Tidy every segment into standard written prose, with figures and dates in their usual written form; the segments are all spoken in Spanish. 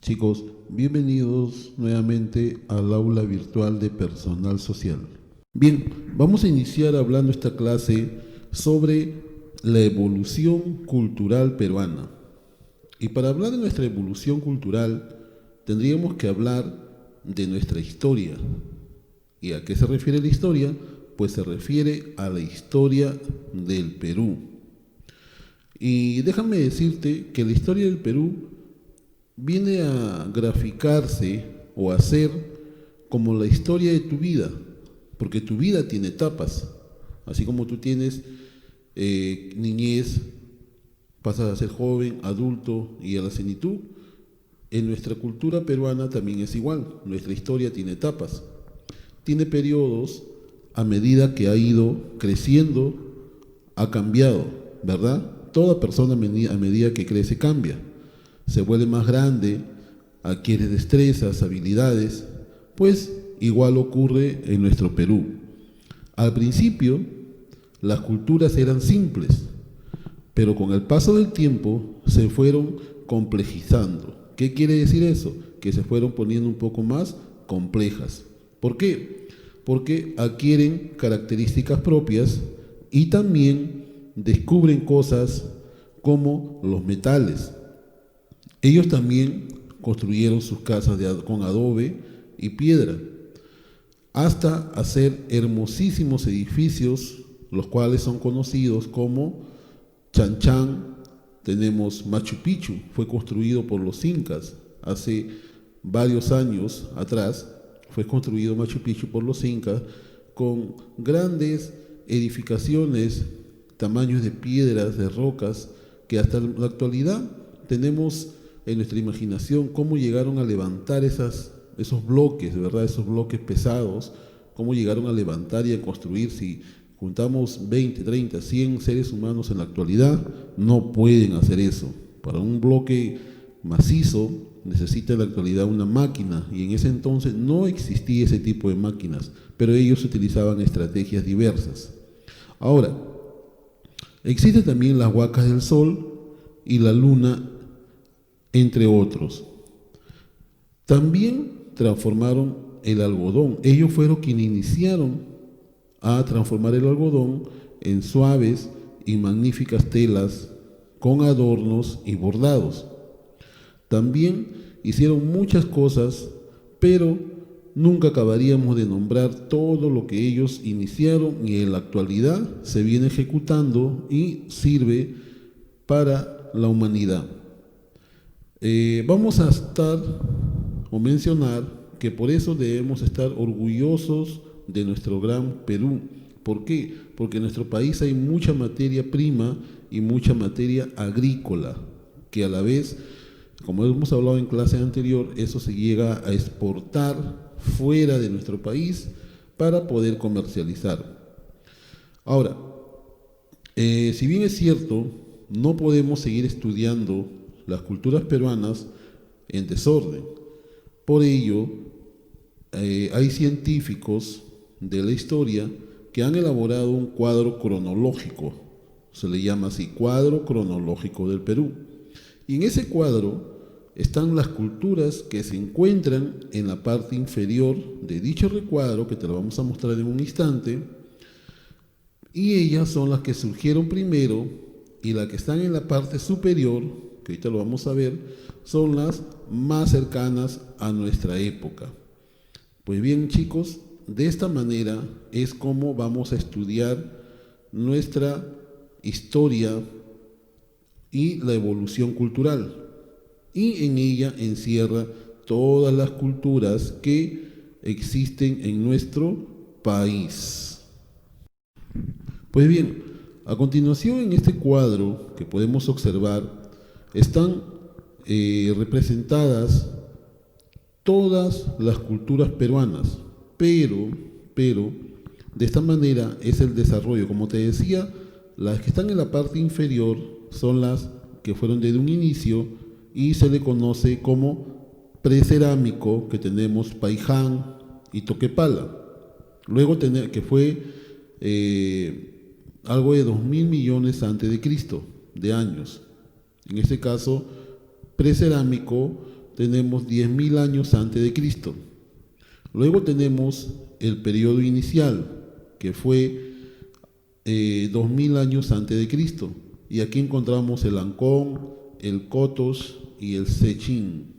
Chicos, bienvenidos nuevamente al aula virtual de personal social. Bien, vamos a iniciar hablando esta clase sobre la evolución cultural peruana. Y para hablar de nuestra evolución cultural, tendríamos que hablar de nuestra historia. ¿Y a qué se refiere la historia? Pues se refiere a la historia del Perú. Y déjame decirte que la historia del Perú viene a graficarse o a ser como la historia de tu vida, porque tu vida tiene etapas, así como tú tienes niñez, pasas a ser joven, adulto y a la senitud. En nuestra cultura peruana también es igual, nuestra historia tiene etapas, tiene periodos a medida que ha ido creciendo, ha cambiado, ¿verdad? Toda persona a medida que crece cambia. Se vuelve más grande, adquiere destrezas, habilidades, pues igual ocurre en nuestro Perú. Al principio, las culturas eran simples, pero con el paso del tiempo se fueron complejizando. ¿Qué quiere decir eso? Que se fueron poniendo un poco más complejas. ¿Por qué? Porque adquieren características propias y también descubren cosas como los metales. Ellos también construyeron sus casas con adobe y piedra, hasta hacer hermosísimos edificios, los cuales son conocidos como Chan Chan. Tenemos Machu Picchu, fue construido por los incas hace varios años atrás. Fue construido Machu Picchu por los incas con grandes edificaciones, tamaños de piedras, de rocas, que hasta la actualidad tenemos en nuestra imaginación cómo llegaron a levantar esos bloques, ¿verdad? Esos bloques pesados, cómo llegaron a levantar y a construir. Si juntamos 20, 30, 100 seres humanos en la actualidad, no pueden hacer eso. Para un bloque macizo necesita en la actualidad una máquina, y en ese entonces no existía ese tipo de máquinas, pero ellos utilizaban estrategias diversas. Ahora, existen también las huacas del sol y la luna, entre otros. También transformaron el algodón. Ellos fueron quienes iniciaron a transformar el algodón en suaves y magníficas telas con adornos y bordados. También hicieron muchas cosas, pero nunca acabaríamos de nombrar todo lo que ellos iniciaron y en la actualidad se viene ejecutando y sirve para la humanidad. Vamos a estar o mencionar que por eso debemos estar orgullosos de nuestro gran Perú. ¿Por qué? Porque en nuestro país hay mucha materia prima y mucha materia agrícola, que a la vez, como hemos hablado en clase anterior, eso se llega a exportar fuera de nuestro país para poder comercializar. Ahora, si bien es cierto, no podemos seguir estudiando las culturas peruanas en desorden. Por ello, hay científicos de la historia que han elaborado un cuadro cronológico, se le llama así, cuadro cronológico del Perú. Y en ese cuadro están las culturas que se encuentran en la parte inferior de dicho recuadro, que te lo vamos a mostrar en un instante, y ellas son las que surgieron primero, y las que están en la parte superior, que ahorita lo vamos a ver, son las más cercanas a nuestra época. Pues bien, chicos, de esta manera es como vamos a estudiar nuestra historia y la evolución cultural. Y en ella encierra todas las culturas que existen en nuestro país. Pues bien, a continuación en este cuadro que podemos observar están representadas todas las culturas peruanas, pero de esta manera es el desarrollo. Como te decía, las que están en la parte inferior son las que fueron desde un inicio y se le conoce como precerámico, que tenemos Paiján y Toquepala. Luego que fue algo de 2000 millones antes de Cristo, de años. En este caso, precerámico tenemos 10.000 años antes de Cristo. Luego tenemos el periodo inicial, que fue 2.000 años antes de Cristo. Y aquí encontramos el Ancón, el Cotos y el Sechín.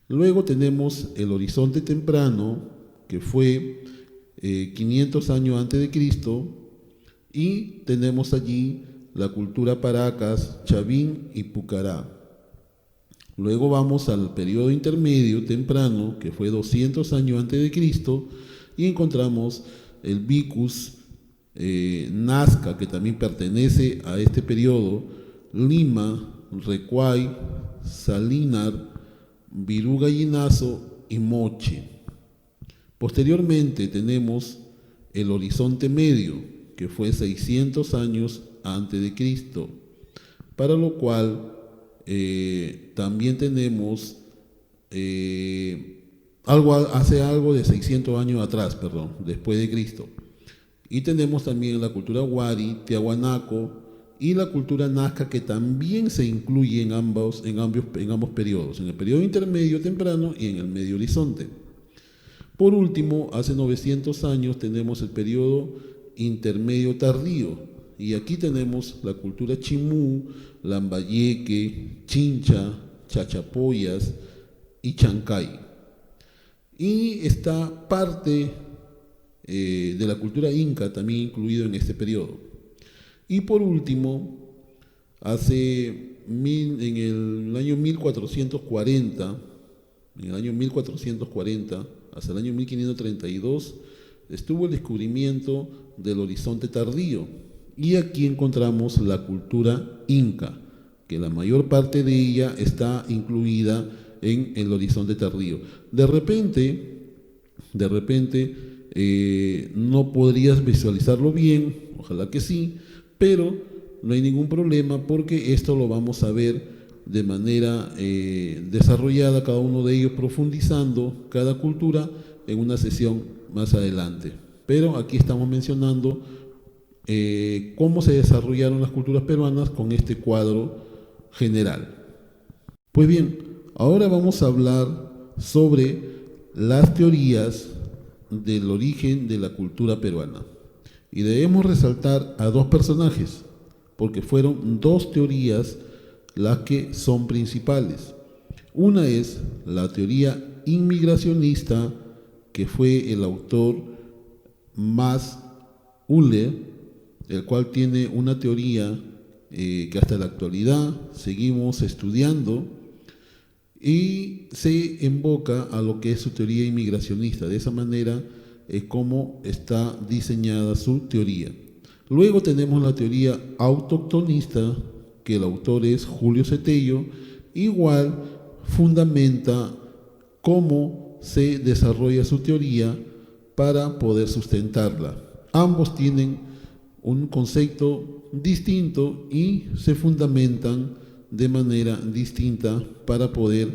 Luego tenemos el horizonte temprano, que fue 500 años antes de Cristo, y tenemos allí la cultura Paracas, Chavín y Pucará. Luego vamos al periodo intermedio temprano, que fue 200 años antes de Cristo, y encontramos el Vicus, Nazca, que también pertenece a este periodo, Lima, Recuay, Salinar, Virú Gallinazo y Moche. Posteriormente tenemos el horizonte medio, que fue 600 años antes de Cristo, para lo cual también tenemos hace algo de 600 años atrás, después de Cristo. Y tenemos también la cultura Wari, Tiahuanaco y la cultura Nazca, que también se incluye en ambos periodos, en el periodo intermedio temprano y en el medio horizonte. Por último, hace 900 años tenemos el periodo intermedio tardío, y aquí tenemos la cultura Chimú, Lambayeque, Chincha, Chachapoyas y Chancay. Y está parte de la cultura inca también incluido en este periodo. Y por último, en el año 1440, hasta el año 1532, estuvo el descubrimiento del horizonte tardío. Y aquí encontramos la cultura inca, que la mayor parte de ella está incluida en el horizonte tardío. De repente, no podrías visualizarlo bien, ojalá que sí, pero no hay ningún problema, porque esto lo vamos a ver de manera desarrollada, cada uno de ellos profundizando cada cultura en una sesión más adelante. Pero aquí estamos mencionando cómo se desarrollaron las culturas peruanas con este cuadro general. Pues bien, ahora vamos a hablar sobre las teorías del origen de la cultura peruana. Y debemos resaltar a dos personajes, porque fueron dos teorías las que son principales. Una es la teoría inmigracionista, que fue el autor Max Uller, el cual tiene una teoría que hasta la actualidad seguimos estudiando, y se invoca a lo que es su teoría inmigracionista. De esa manera es como está diseñada su teoría. Luego tenemos la teoría autoctonista, que el autor es Julio Cetello. Igual fundamenta cómo se desarrolla su teoría para poder sustentarla. Ambos tienen un concepto distinto y se fundamentan de manera distinta para poder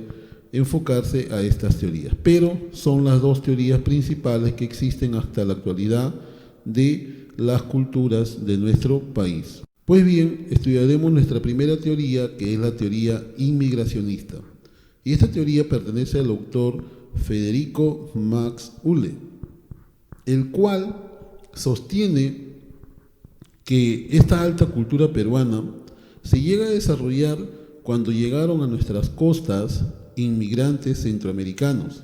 enfocarse a estas teorías. Pero son las dos teorías principales que existen hasta la actualidad de las culturas de nuestro país. Pues bien, estudiaremos nuestra primera teoría, que es la teoría inmigracionista. Y esta teoría pertenece al autor Federico Max Uller, el cual sostiene que esta alta cultura peruana se llega a desarrollar cuando llegaron a nuestras costas inmigrantes centroamericanos,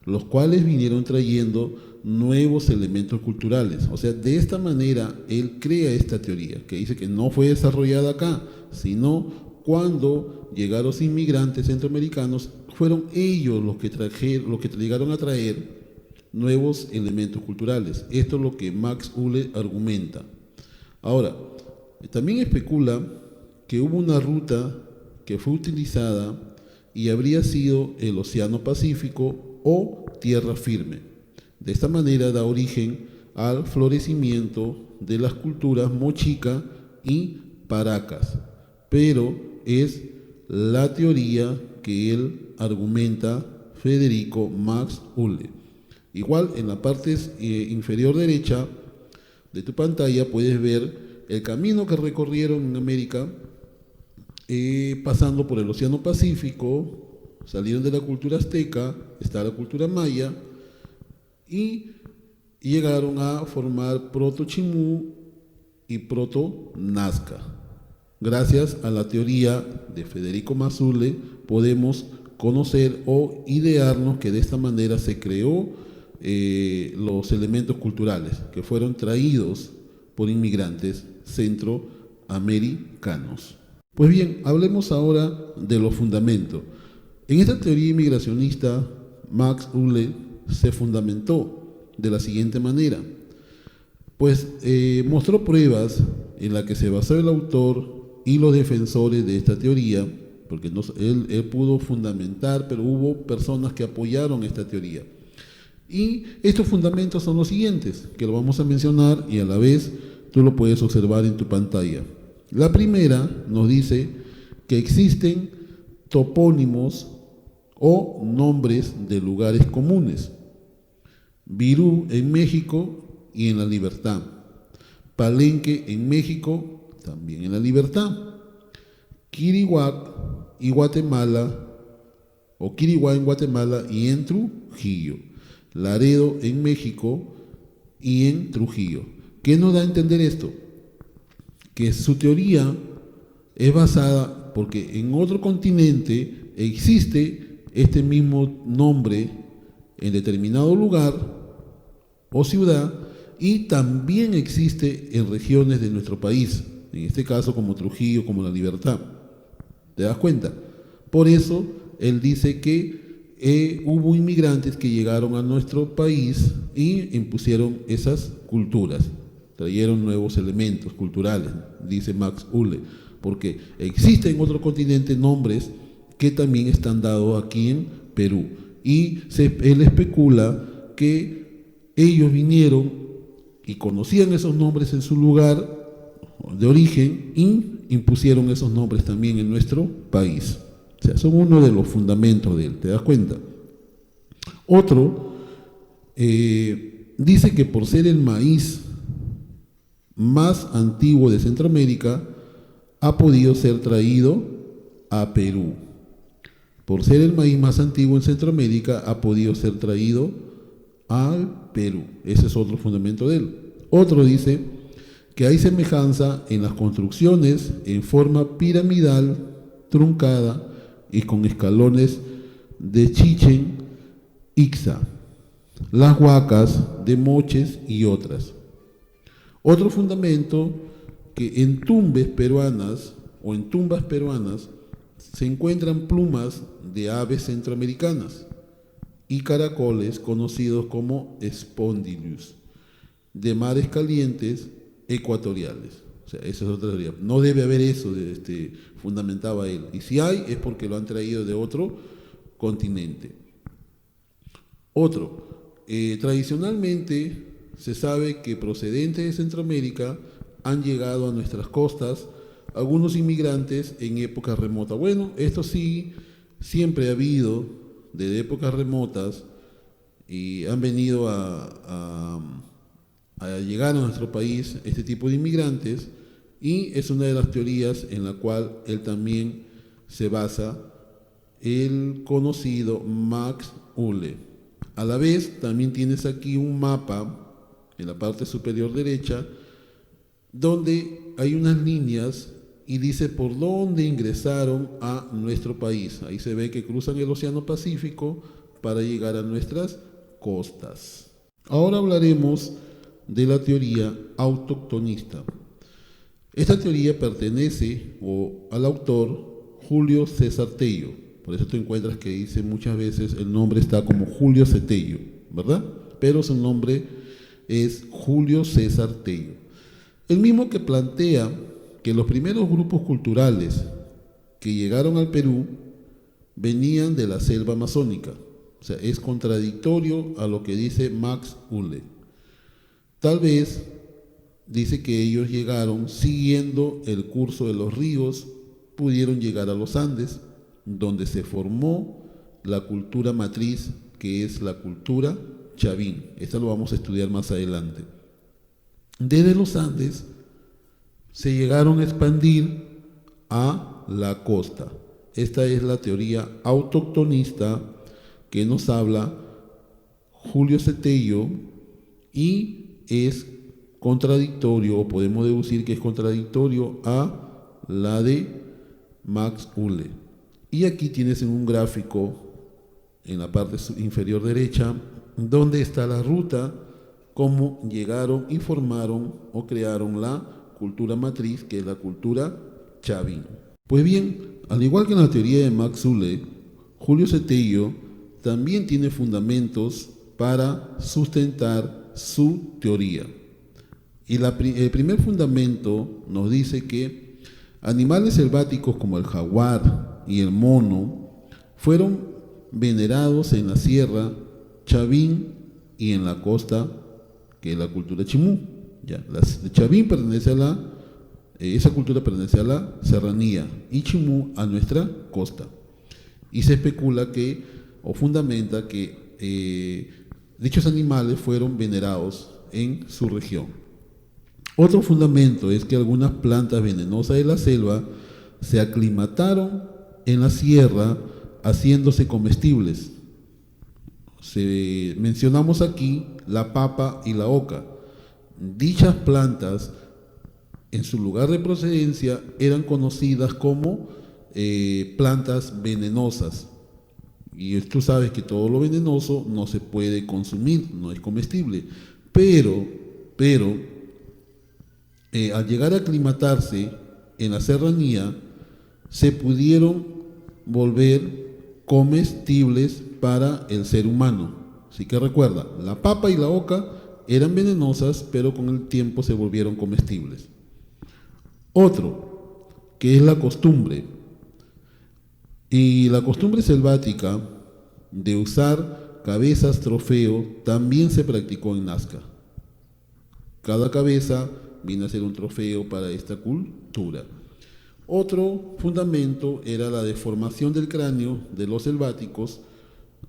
los cuales vinieron trayendo nuevos elementos culturales. O sea, de esta manera él crea esta teoría, que dice que no fue desarrollada acá, sino cuando llegaron los inmigrantes centroamericanos, fueron ellos los que llegaron a traer nuevos elementos culturales. Esto es lo que Max Uller argumenta. Ahora, también especula que hubo una ruta que fue utilizada y habría sido el Océano Pacífico o tierra firme. De esta manera da origen al florecimiento de las culturas mochica y paracas, pero es la teoría que él argumenta Federico Max Uller. Igual en la parte inferior derecha de tu pantalla puedes ver el camino que recorrieron en América, pasando por el Océano Pacífico, Salieron de la cultura azteca, está la cultura maya, y llegaron a formar Proto-Chimú y Proto-Nazca. Gracias a la teoría de Federico Mazzulli podemos conocer o idearnos que de esta manera se creó los elementos culturales que fueron traídos por inmigrantes centroamericanos. Pues bien, hablemos ahora de los fundamentos. En esta teoría inmigracionista, Max Uhle se fundamentó de la siguiente manera, pues mostró pruebas en las que se basó el autor y los defensores de esta teoría, porque él pudo fundamentar, pero hubo personas que apoyaron esta teoría. Y estos fundamentos son los siguientes, que lo vamos a mencionar y a la vez tú lo puedes observar en tu pantalla. La primera nos dice que existen topónimos o nombres de lugares comunes. Virú en México y en La Libertad. Palenque en México, también en La Libertad. Quirihuac y Guatemala, o Quirihuac en Guatemala y en Trujillo. Laredo en México y en Trujillo. ¿Qué nos da a entender esto? Que su teoría es basada porque en otro continente existe este mismo nombre en determinado lugar o ciudad y también existe en regiones de nuestro país, en este caso como Trujillo, como La Libertad. ¿Te das cuenta? Por eso él dice que hubo inmigrantes que llegaron a nuestro país y impusieron esas culturas, trajeron nuevos elementos culturales, dice Max Uhle, porque existen en otro continente nombres que también están dados aquí en Perú. Y él especula que ellos vinieron y conocían esos nombres en su lugar de origen y impusieron esos nombres también en nuestro país. O sea, son uno de los fundamentos de él, ¿te das cuenta? Otro dice que por ser el maíz más antiguo de Centroamérica, ha podido ser traído a Perú. Por ser el maíz más antiguo en Centroamérica, ha podido ser traído al Perú. Ese es otro fundamento de él. Otro dice que hay semejanza en las construcciones en forma piramidal, truncada y con escalones de Chichen Itza, las huacas de Moches y otras. Otro fundamento, que en tumbas peruanas se encuentran plumas de aves centroamericanas y caracoles conocidos como Spondylus, de mares calientes ecuatoriales. O sea, esa es otra teoría. No debe haber eso, fundamentaba él. Y si hay, es porque lo han traído de otro continente. Otro, tradicionalmente se sabe que procedentes de Centroamérica han llegado a nuestras costas algunos inmigrantes en épocas remotas. Bueno, esto sí, siempre ha habido desde épocas remotas y han venido a llegar a nuestro país este tipo de inmigrantes y es una de las teorías en la cual él también se basa el conocido Max Uhle. A la vez también tienes aquí un mapa en la parte superior derecha donde hay unas líneas y dice por dónde ingresaron a nuestro país. Ahí se ve que cruzan el Océano Pacífico para llegar a nuestras costas. Ahora hablaremos de la teoría autoctonista. Esta teoría pertenece al autor Julio César Tello. Por eso tú encuentras que dice muchas veces el nombre está como Julio C. Tello, ¿verdad? Pero su nombre es Julio César Tello. El mismo que plantea que los primeros grupos culturales que llegaron al Perú venían de la selva amazónica. O sea, es contradictorio a lo que dice Max Uhle. Tal vez dice que ellos llegaron siguiendo el curso de los ríos, pudieron llegar a los Andes, donde se formó la cultura matriz, que es la cultura chavín. Esto lo vamos a estudiar más adelante. Desde los Andes se llegaron a expandir a la costa. Esta es la teoría autoctonista que nos habla Julio Cetello y es contradictorio, o podemos deducir que es contradictorio a la de Max Uhle. Y aquí tienes en un gráfico en la parte inferior derecha donde está la ruta, cómo llegaron y formaron o crearon la cultura matriz, que es la cultura Chavín. Pues bien, al igual que en la teoría de Max Uhle, Julio Cetello también tiene fundamentos para sustentar su teoría. Y el primer fundamento nos dice que animales selváticos como el jaguar y el mono fueron venerados en la sierra Chavín y en la costa, que es la cultura Chimú. Chavín pertenece a esa cultura pertenece a la serranía y Chimú a nuestra costa. Y se especula que, o fundamenta que dichos animales fueron venerados en su región. Otro fundamento es que algunas plantas venenosas de la selva se aclimataron en la sierra haciéndose comestibles. Mencionamos aquí la papa y la oca. Dichas plantas, en su lugar de procedencia, eran conocidas como plantas venenosas. Y tú sabes que todo lo venenoso no se puede consumir, no es comestible. Pero al llegar a aclimatarse en la serranía, se pudieron volver comestibles para el ser humano. Así que recuerda, la papa y la oca eran venenosas, pero con el tiempo se volvieron comestibles. Otro, que es la costumbre. Y la costumbre selvática de usar cabezas trofeo también se practicó en Nazca. Cada cabeza viene a ser un trofeo para esta cultura. Otro fundamento era la deformación del cráneo de los selváticos.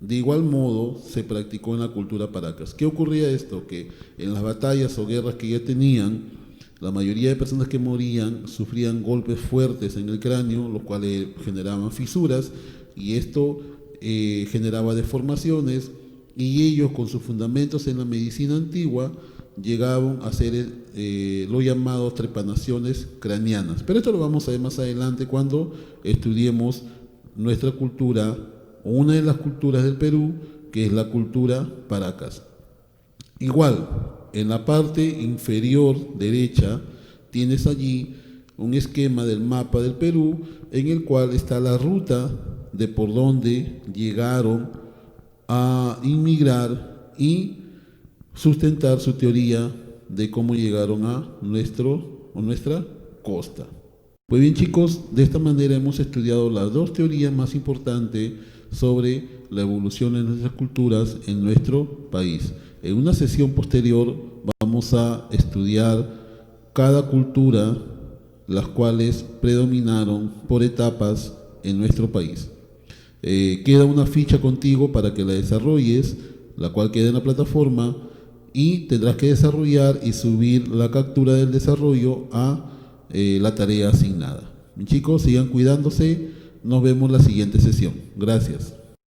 De igual modo se practicó en la cultura Paracas. ¿Qué ocurría esto? Que en las batallas o guerras que ya tenían, la mayoría de personas que morían sufrían golpes fuertes en el cráneo, los cuales generaban fisuras, y esto generaba deformaciones, y ellos, con sus fundamentos en la medicina antigua, llegaban a hacer lo llamado trepanaciones craneanas. Pero esto lo vamos a ver más adelante cuando estudiemos nuestra cultura, o una de las culturas del Perú, que es la cultura Paracas. Igual, en la parte inferior derecha tienes allí un esquema del mapa del Perú, en el cual está la ruta de por donde llegaron a inmigrar y sustentar su teoría de cómo llegaron a nuestra costa. Pues bien, chicos, de esta manera hemos estudiado las dos teorías más importantes sobre la evolución de nuestras culturas en nuestro país. En una sesión posterior vamos a estudiar cada cultura, las cuales predominaron por etapas en nuestro país. Queda una ficha contigo para que la desarrolles, la cual queda en la plataforma, y tendrás que desarrollar y subir la captura del desarrollo a la tarea asignada. Chicos, sigan cuidándose. Nos vemos en la siguiente sesión. Gracias.